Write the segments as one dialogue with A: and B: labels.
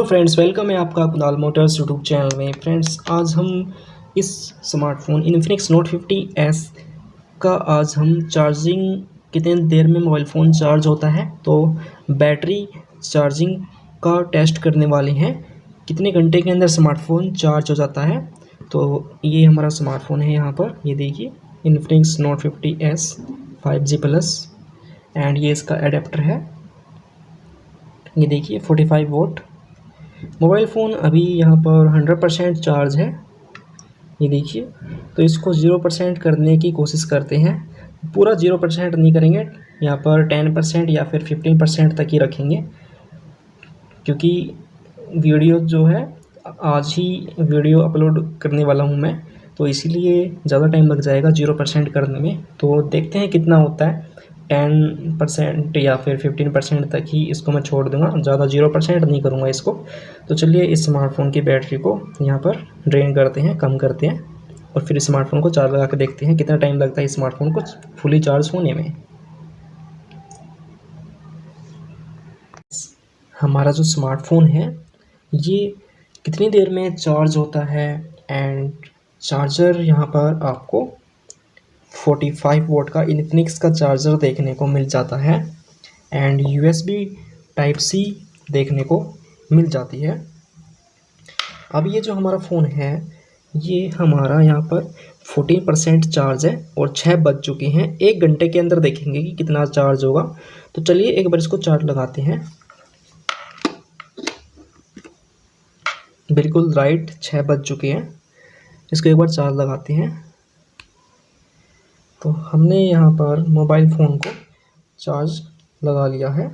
A: Friends, welcome है आपका Kunal Motors YouTube channel में। फ्रेंड्स, आज हम इस स्मार्टफोन इन्फिनिक्स नोट 50S का आज हम चार्जिंग कितने देर में मोबाइल फ़ोन चार्ज होता है तो बैटरी चार्जिंग का टेस्ट करने वाले हैं। कितने घंटे के अंदर स्मार्टफोन चार्ज हो जाता है। तो ये हमारा स्मार्टफोन है, यहाँ पर ये देखिए Infinix note 50S 5G plus and ये इसका एडेप्टर है। ये देखिए 45 वोल्ट मोबाइल फ़ोन अभी यहाँ पर 100% चार्ज है। ये देखिए, तो इसको 0% करने की कोशिश करते हैं। पूरा 0% नहीं करेंगे, यहाँ पर 10% या फिर 15% तक ही रखेंगे, क्योंकि वीडियो जो है आज ही वीडियो अपलोड करने वाला हूँ मैं, तो इसीलिए ज़्यादा टाइम लग जाएगा 0% करने में। तो देखते हैं कितना होता है। 10% या फिर 15% तक ही इसको मैं छोड़ दूंगा, ज़्यादा 0% नहीं करूँगा इसको। तो चलिए इस स्मार्टफोन की बैटरी को यहाँ पर ड्रेन करते हैं, कम करते हैं, और फिर स्मार्टफोन को चार्ज लगा कर देखते हैं कितना टाइम लगता है स्मार्टफोन को फुली चार्ज होने में। हमारा जो स्मार्टफोन है ये कितनी देर में चार्ज होता है, एंड चार्जर यहाँ पर आपको 45 वोल्ट का इन्फिनिक्स का चार्जर देखने को मिल जाता है, एंड USB टाइप C देखने को मिल जाती है। अब ये जो हमारा फ़ोन है ये हमारा यहाँ पर 14% चार्ज है और 6 बज चुके हैं। 1 घंटे के अंदर देखेंगे कि कितना चार्ज होगा। तो चलिए एक बार इसको चार्ज लगाते हैं। बिल्कुल राइट, 6 बज चुके हैं। इसको एक बार चार्ज लगाते हैं। तो हमने यहाँ पर मोबाइल फ़ोन को चार्ज लगा लिया है।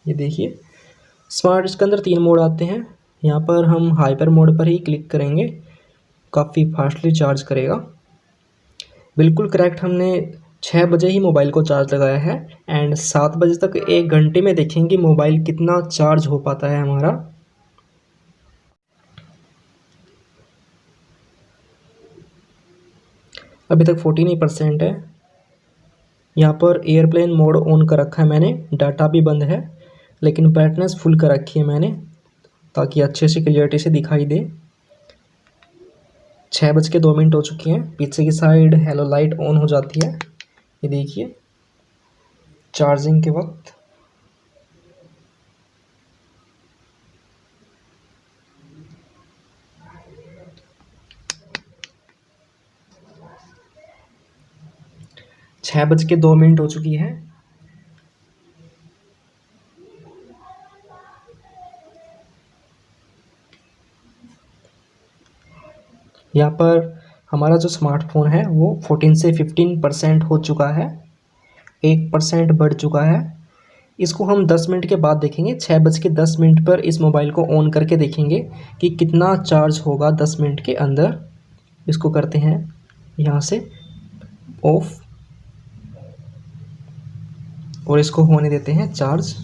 A: ये देखिए इसके अंदर 3 मोड आते हैं। यहाँ पर हम हाइपर मोड पर ही क्लिक करेंगे, काफ़ी फास्टली चार्ज करेगा। बिल्कुल करेक्ट, हमने 6 बजे ही मोबाइल को चार्ज लगाया है, एंड 7 बजे तक 1 घंटे में देखेंगे मोबाइल कितना चार्ज हो पाता है हमारा। अभी तक 14% है। यहाँ पर एयरप्लेन मोड ऑन कर रखा है मैंने, डाटा भी बंद है, लेकिन ब्राइटनेस फुल कर रखी है मैंने ताकि अच्छे से क्लियरिटी से दिखाई दे। 6:02 हो चुकी हैं। पीछे की साइड हेलो लाइट ऑन हो जाती है, ये देखिए चार्जिंग के वक्त। छः बज के 2 मिनट हो चुकी है। यहाँ पर हमारा जो स्मार्टफोन है वो 14 से 15% हो चुका है, 1% बढ़ चुका है। इसको हम 10 मिनट के बाद देखेंगे। 6:10 पर इस मोबाइल को ऑन करके देखेंगे कि कितना चार्ज होगा 10 मिनट के अंदर। इसको करते हैं यहाँ से ऑफ और इसको होने देते हैं charge.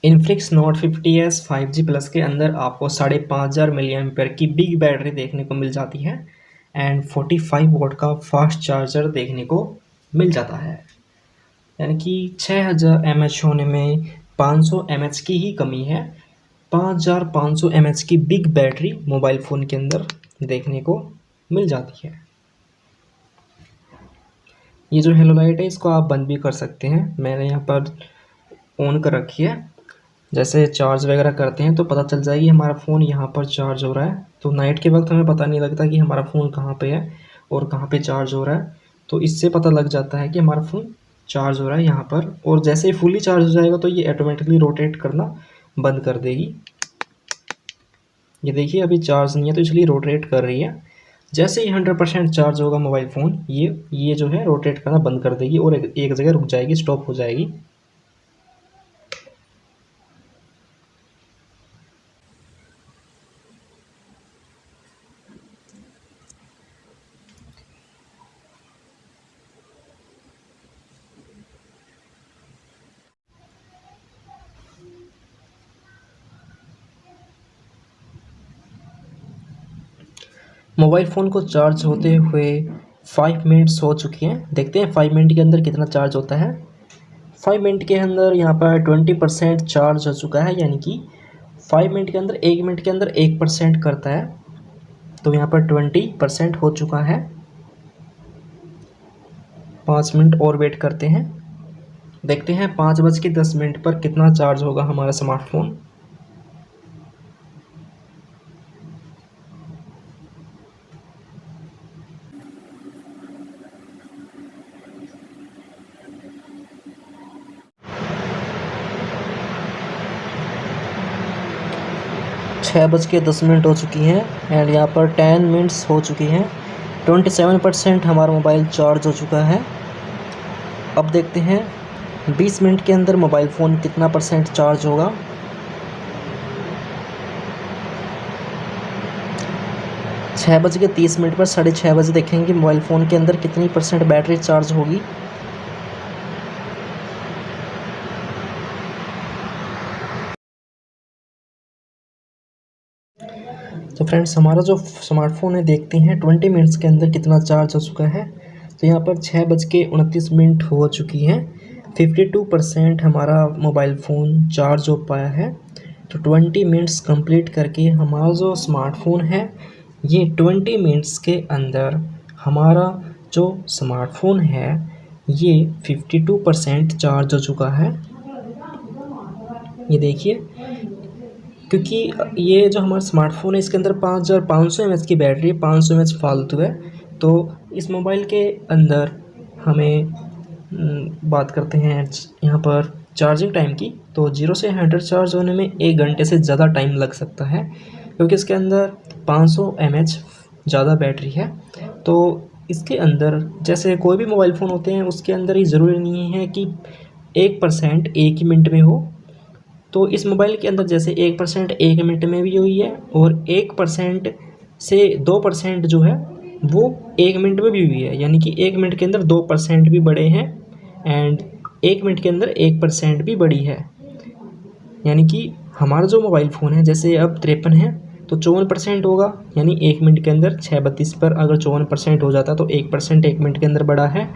A: Infinix note 50S 5G plus के अंदर आपको 5500 मिली एम्पेयर की बिग बैटरी देखने को मिल जाती है, एंड 45 वोल्ट का फास्ट चार्जर देखने को मिल जाता है। यानी कि 6000 mAh होने में 500 mAh की ही कमी है। 5500 mAh की बिग बैटरी मोबाइल फ़ोन के अंदर देखने को मिल जाती है। ये जो हेलो लाइट है इसको आप बंद भी कर सकते हैं, मैंने यहाँ पर ऑन कर रखी है। जैसे चार्ज वगैरह करते हैं तो पता चल जाएगी हमारा फ़ोन यहाँ पर चार्ज हो रहा है। तो नाइट के वक्त हमें पता नहीं लगता कि हमारा फ़ोन कहाँ पे है और कहाँ पे चार्ज हो रहा है। तो इससे पता लग जाता है कि हमारा फ़ोन चार्ज हो रहा है यहाँ पर, और जैसे ही फुली चार्ज हो जाएगा तो ये ऑटोमेटिकली रोटेट करना बंद कर देगी। ये देखिए अभी चार्ज नहीं है तो इसलिए रोटेट कर रही है। जैसे ही 100% चार्ज होगा मोबाइल फ़ोन, ये जो है रोटेट करना बंद कर देगी और एक जगह रुक जाएगी, स्टॉप हो जाएगी। मोबाइल फ़ोन को चार्ज होते हुए 5 मिनट्स हो चुकी हैं। देखते हैं 5 मिनट के अंदर कितना चार्ज होता है। 5 मिनट के अंदर यहाँ पर 20% चार्ज हो चुका है, यानी कि 5 मिनट के अंदर 1 मिनट के अंदर 1% करता है, तो यहाँ पर 20% हो चुका है। 5 मिनट और वेट करते हैं, देखते हैं 5:10 पर कितना चार्ज होगा हमारा स्मार्टफोन। छः बज के 10 मिनट हो चुकी हैं एंड यहाँ पर 10 मिनट्स हो चुकी हैं। 27% हमारा मोबाइल चार्ज हो चुका है। अब देखते हैं 20 मिनट के अंदर मोबाइल फ़ोन कितना परसेंट चार्ज होगा। छः बज के 30 मिनट पर 6:30 बजे देखेंगे मोबाइल फ़ोन के अंदर कितनी परसेंट बैटरी चार्ज होगी। तो फ्रेंड्स हमारा जो स्मार्टफोन है देखते हैं 20 मिनट्स के अंदर कितना चार्ज हो चुका है। तो यहाँ पर 6:29 हो चुकी हैं। 52% हमारा मोबाइल फ़ोन चार्ज हो पाया है। तो 20 मिनट्स कंप्लीट करके हमारा जो स्मार्टफोन है ये 20 मिनट्स के अंदर हमारा जो स्मार्टफोन है ये 52% चार्ज हो चुका है। ये देखिए, क्योंकि ये जो हमारा स्मार्टफोन है इसके अंदर 5500 mAh की बैटरी है, 500 mAh फालतू है। तो इस मोबाइल के अंदर हमें बात करते हैं यहाँ पर चार्जिंग टाइम की, तो 0 से 100 चार्ज होने में 1 घंटे से ज़्यादा टाइम लग सकता है, क्योंकि इसके अंदर 500 mAh ज़्यादा बैटरी है। तो इसके अंदर जैसे कोई भी मोबाइल फ़ोन होते हैं उसके अंदर ये ज़रूरी नहीं है कि 1% 1 ही मिनट में हो। तो इस मोबाइल के अंदर जैसे 1% 1 मिनट में भी हुई है और 1% से 2% जो है वो 1 मिनट में भी हुई है, यानी कि 1 मिनट के अंदर 2% भी बढ़े हैं एंड 1 मिनट के अंदर 1% भी बढ़ी है। यानी कि हमारा जो मोबाइल फ़ोन है जैसे अब 53 है तो 54% होगा, यानी 1 मिनट के अंदर 6:32 पर अगर 54% हो जाता तो 1% 1 मिनट के अंदर बढ़ा है।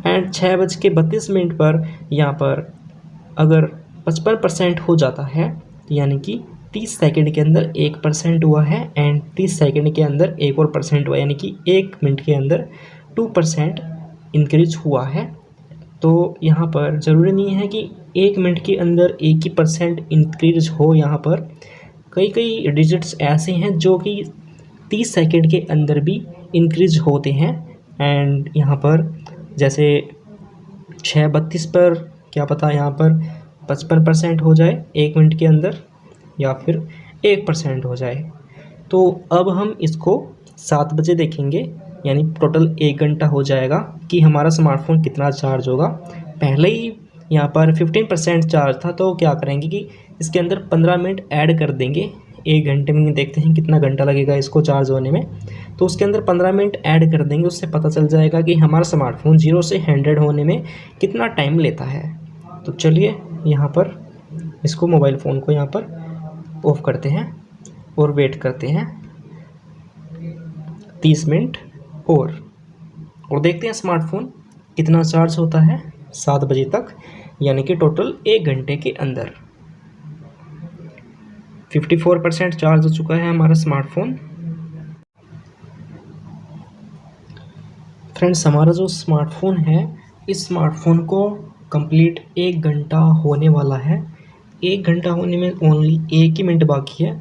A: एंड 6:32 पर यहाँ पर अगर 55% हो जाता है, यानी कि 30 सेकंड के अंदर 1% हुआ है एंड 30 सेकंड के अंदर एक और परसेंट हुआ, यानी कि 1 मिनट के अंदर 2% इंक्रीज हुआ है। तो यहाँ पर ज़रूरी नहीं है कि 1 मिनट के अंदर 1 ही परसेंट इंक्रीज हो। यहाँ पर कई डिजिट्स ऐसे हैं जो कि 30 सेकंड के अंदर भी इंक्रीज होते हैं। एंड यहाँ पर जैसे 6:32 पर क्या पता यहाँ पर 55% हो जाए 1 मिनट के अंदर, या फिर 1% हो जाए। तो अब हम इसको 7 बजे देखेंगे, यानी टोटल 1 घंटा हो जाएगा कि हमारा स्मार्टफोन कितना चार्ज होगा। पहले ही यहाँ पर 15% चार्ज था, तो क्या करेंगे कि इसके अंदर 15 मिनट ऐड कर देंगे। 1 घंटे में देखते हैं कितना घंटा लगेगा इसको चार्ज होने में, तो उसके अंदर 15 मिनट ऐड कर देंगे। उससे पता चल जाएगा कि हमारा स्मार्टफोन 0 से 100 होने में कितना टाइम लेता है। तो चलिए यहाँ पर इसको मोबाइल फ़ोन को यहाँ पर ऑफ़ करते हैं और वेट करते हैं 30 मिनट और देखते हैं स्मार्टफोन कितना चार्ज होता है 7 बजे तक, यानी कि टोटल 1 घंटे के अंदर। 54% चार्ज हो चुका है हमारा स्मार्टफोन। फ्रेंड्स हमारा जो स्मार्टफोन है इस स्मार्टफोन को कंप्लीट 1 घंटा होने वाला है। 1 घंटा होने में ओनली 1 ही मिनट बाकी है,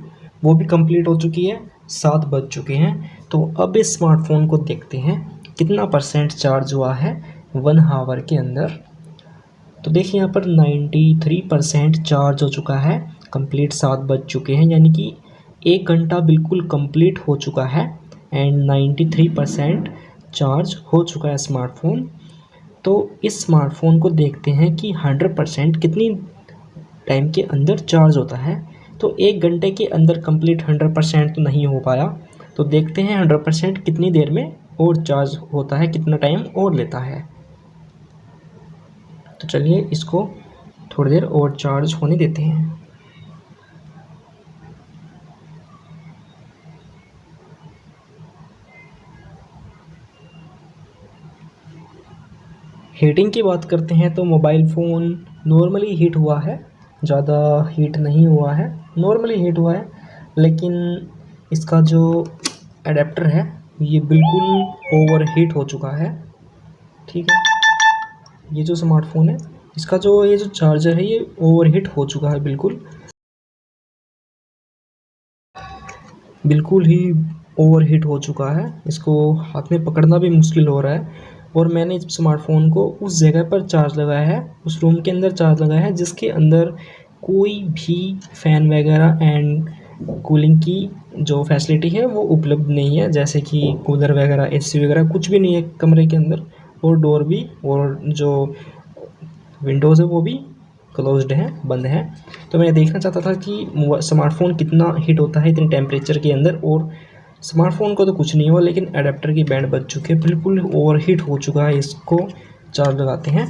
A: वो भी कंप्लीट हो चुकी है। 7 बज चुके हैं। तो अब इस स्मार्टफोन को देखते हैं कितना परसेंट चार्ज हुआ है 1 आवर के अंदर। तो देखिए यहाँ पर 93% चार्ज हो चुका है। कंप्लीट 7 बज चुके हैं, यानी कि 1 घंटा बिल्कुल कंप्लीट हो चुका है एंड 93% चार्ज हो चुका है स्मार्टफोन। तो इस स्मार्टफोन को देखते हैं कि 100% कितनी टाइम के अंदर चार्ज होता है। तो 1 घंटे के अंदर कंप्लीट 100% तो नहीं हो पाया, तो देखते हैं 100% कितनी देर में और चार्ज होता है, कितना टाइम और लेता है। तो चलिए इसको थोड़ी देर और चार्ज होने देते हैं। हीटिंग की बात करते हैं तो मोबाइल फ़ोन नॉर्मली हीट हुआ है, ज़्यादा हीट नहीं हुआ है, नॉर्मली हीट हुआ है। लेकिन इसका जो एडेप्टर है ये बिल्कुल ओवर हीट हो चुका है। ठीक है, ये जो स्मार्टफ़ोन है इसका जो ये जो चार्जर है ये ओवर हीट हो चुका है, बिल्कुल ही ओवर हीट हो चुका है। इसको हाथ में पकड़ना भी मुश्किल हो रहा है। और मैंने इस स्मार्टफ़ोन को उस जगह पर चार्ज लगाया है, उस रूम के अंदर चार्ज लगाया है जिसके अंदर कोई भी फ़ैन वगैरह एंड कूलिंग की जो फैसिलिटी है वो उपलब्ध नहीं है, जैसे कि कूलर वगैरह, एसी वगैरह कुछ भी नहीं है कमरे के अंदर। और डोर भी और जो विंडोज़ है वो भी क्लोज्ड है, बंद है। तो मैं देखना चाहता था कि स्मार्टफ़ोन कितना हीट होता है इतने टेम्परेचर के अंदर। और स्मार्टफ़ोन को तो कुछ नहीं हुआ, लेकिन एडेप्टर की बैंड बज चुकी है, बिल्कुल ओवर हीट हो चुका है। इसको चार्ज लगाते हैं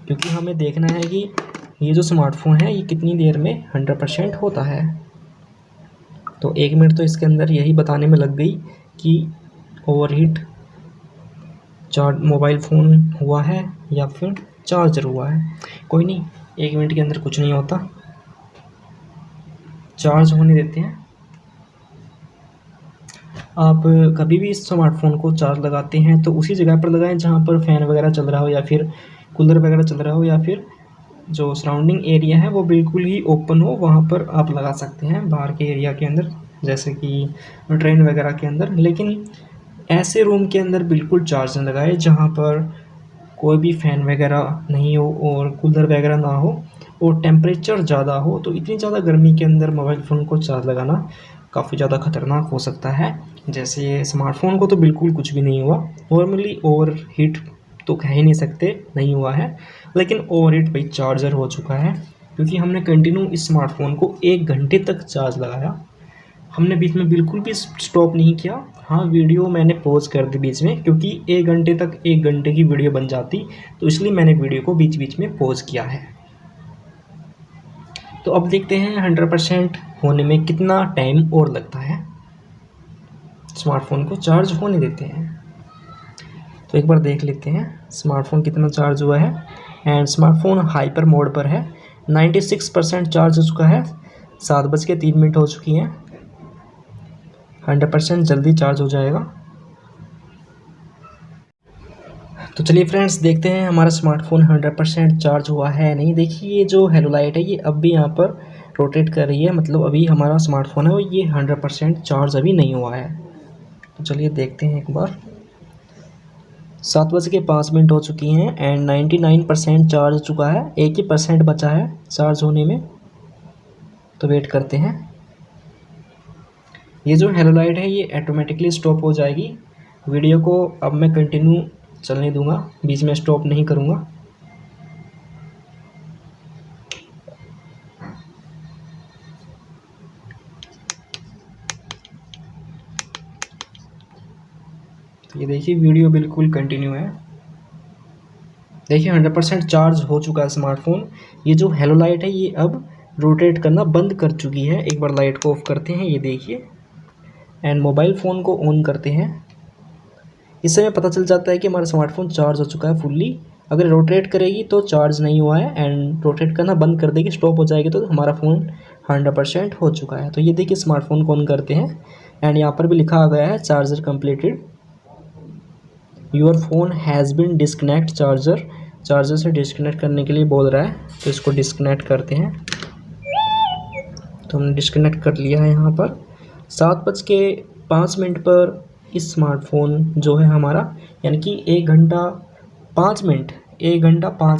A: क्योंकि हमें देखना है कि ये जो स्मार्टफ़ोन है ये कितनी देर में 100% होता है। तो 1 मिनट तो इसके अंदर यही बताने में लग गई कि ओवर हीट मोबाइल फ़ोन हुआ है या फिर चार्जर हुआ है। कोई नहीं, 1 मिनट के अंदर कुछ नहीं होता, चार्ज होने देते हैं। आप कभी भी इस स्मार्टफ़ोन को चार्ज लगाते हैं तो उसी जगह पर लगाएं जहाँ पर फ़ैन वगैरह चल रहा हो या फिर कूलर वगैरह चल रहा हो, या फिर जो सराउंडिंग एरिया है वो बिल्कुल ही ओपन हो, वहाँ पर आप लगा सकते हैं बाहर के एरिया के अंदर, जैसे कि ट्रेन वगैरह के अंदर। लेकिन ऐसे रूम के अंदर बिल्कुल चार्ज न लगाएं जहाँ पर कोई भी फ़ैन वगैरह नहीं हो और कूलर वगैरह ना हो और टेम्परेचर ज़्यादा हो। तो इतनी ज़्यादा गर्मी के अंदर मोबाइल फ़ोन को चार्ज लगाना काफ़ी ज़्यादा ख़तरनाक हो सकता है। जैसे स्मार्टफ़ोन को तो बिल्कुल कुछ भी नहीं हुआ, नॉर्मली ओवर हीट तो कह ही नहीं सकते नहीं हुआ है, लेकिन ओवर हीट भाई चार्जर हो चुका है क्योंकि हमने कंटिन्यू इस स्मार्टफ़ोन को 1 घंटे तक चार्ज लगाया। हमने बीच में बिल्कुल भी स्टॉप नहीं किया। हाँ, वीडियो मैंने पॉज़ कर दी बीच में क्योंकि 1 घंटे तक 1 घंटे की वीडियो बन जाती, तो इसलिए मैंने वीडियो को बीच-बीच में पॉज़ किया है। तो अब देखते हैं 100% होने में कितना टाइम और लगता है। स्मार्टफ़ोन को चार्ज होने देते हैं। तो एक बार देख लेते हैं स्मार्टफ़ोन कितना चार्ज हुआ है। एंड स्मार्टफ़ोन हाइपर मोड पर है, 96% चार्ज हो चुका है, 7:03 हो चुकी हैं। 100% जल्दी चार्ज हो जाएगा। तो चलिए फ्रेंड्स देखते हैं हमारा स्मार्टफ़ोन 100% चार्ज हुआ है नहीं। देखिए ये जो हेलो लाइट है ये अब भी यहाँ पर रोटेट कर रही है, मतलब अभी हमारा स्मार्टफ़ोन है वो ये 100% चार्ज अभी नहीं हुआ है। तो चलिए देखते हैं एक बार। 7:05 हो चुकी हैं एंड 99% चार्ज हो चुका है, 1 ही % बचा है चार्ज होने में। तो वेट करते हैं। ये जो हेलो लाइट है ये ऑटोमेटिकली स्टॉप हो जाएगी। वीडियो को अब मैं कंटिन्यू चलने दूंगा, बीच में स्टॉप नहीं करूंगा। तो ये देखिए वीडियो बिल्कुल कंटिन्यू है। देखिए 100% चार्ज हो चुका है स्मार्टफ़ोन। ये जो हेलो लाइट है ये अब रोटेट करना बंद कर चुकी है। एक बार लाइट को ऑफ करते हैं, ये देखिए, एंड मोबाइल फ़ोन को ऑन करते हैं। इससे हमें पता चल जाता है कि हमारा स्मार्टफ़ोन चार्ज हो चुका है फुल्ली। अगर रोटेट करेगी तो चार्ज नहीं हुआ है, एंड रोटेट करना बंद कर देगी, स्टॉप हो जाएगी, तो हमारा फ़ोन 100% हो चुका है। तो ये देखिए स्मार्टफ़ोन को ऑन करते हैं एंड यहाँ पर भी लिखा आ गया है charger completed, your phone has been disconnect charger. Charger से डिस्कनेक्ट करने के लिए बोल रहा है, तो इसको डिस्कनेक्ट करते हैं। तो हमने डिस्कनेक्ट कर लिया है। यहाँ पर 7:05 पर इस स्मार्टफ़ोन जो है हमारा, यानी कि 1 घंटा 5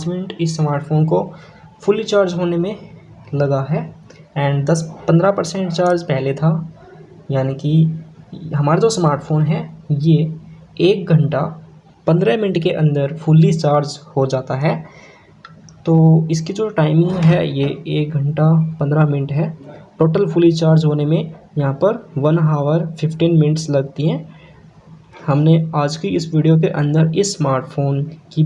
A: मिनट इस स्मार्टफ़ोन को फुली चार्ज होने में लगा है। एंड 10-15% चार्ज पहले था, यानी कि हमारा जो स्मार्टफ़ोन है ये 1 घंटा 15 मिनट के अंदर फुली चार्ज हो जाता है। तो इसकी जो टाइमिंग है ये 1 घंटा 15 मिनट है। टोटल फुली चार्ज होने में यहाँ पर 1 आवर 15 मिनट्स लगती हैं। हमने आज की इस वीडियो के अंदर इस स्मार्टफ़ोन की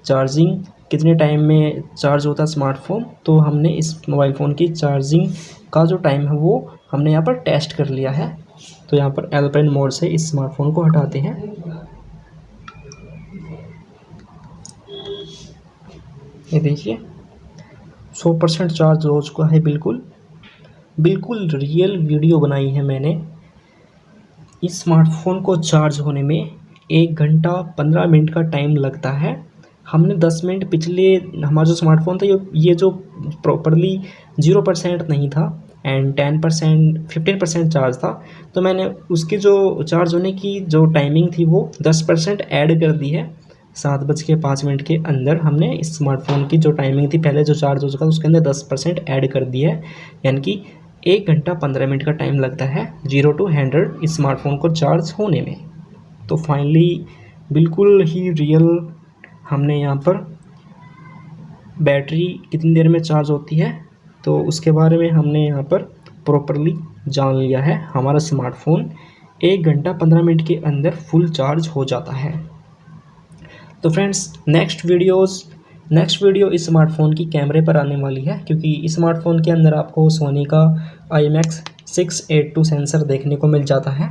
A: चार्जिंग कितने टाइम में चार्ज होता है स्मार्टफ़ोन, तो हमने इस मोबाइल फ़ोन की चार्जिंग का जो टाइम है वो हमने यहाँ पर टेस्ट कर लिया है। तो यहाँ पर एरोप्लेन मोड से इस स्मार्टफ़ोन को हटाते हैं। ये देखिए 100% चार्ज हो चुका है। बिल्कुल रियल वीडियो बनाई है मैंने। इस स्मार्टफोन को चार्ज होने में 1 घंटा 15 मिनट का टाइम लगता है। हमने 10 मिनट पिछले हमारा जो स्मार्टफोन था ये जो प्रॉपरली 0% नहीं था एंड 10% 15% चार्ज था, तो मैंने उसकी जो चार्ज होने की जो टाइमिंग थी वो 10% ऐड कर दी है। 7:05 के अंदर हमने इस स्मार्टफोन की जो टाइमिंग थी पहले जो चार्ज हो चुका था उसके अंदर 10% ऐड कर दी है, यानी कि 1 घंटा 15 मिनट का टाइम लगता है 0 to 100 इस स्मार्टफोन को चार्ज होने में। तो फाइनली बिल्कुल ही रियल हमने यहाँ पर बैटरी कितनी देर में चार्ज होती है तो उसके बारे में हमने यहाँ पर प्रॉपरली जान लिया है। हमारा स्मार्टफोन 1 घंटा 15 मिनट के अंदर फुल चार्ज हो जाता है। तो फ्रेंड्स नेक्स्ट वीडियो इस स्मार्टफोन की कैमरे पर आने वाली है, क्योंकि इस स्मार्टफोन के अंदर आपको सोनी का IMX682 सेंसर देखने को मिल जाता है।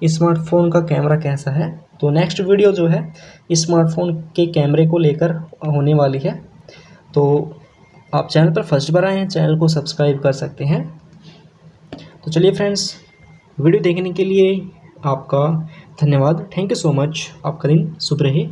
A: इस स्मार्टफोन का कैमरा कैसा है, तो नेक्स्ट वीडियो जो है इस स्मार्टफोन के कैमरे को लेकर होने वाली है। तो आप चैनल पर फर्स्ट बार आए हैं, चैनल को सब्सक्राइब कर सकते हैं। तो चलिए फ्रेंड्स, वीडियो देखने के लिए आपका धन्यवाद। Thank you so much. आपका दिन शुभ रहे।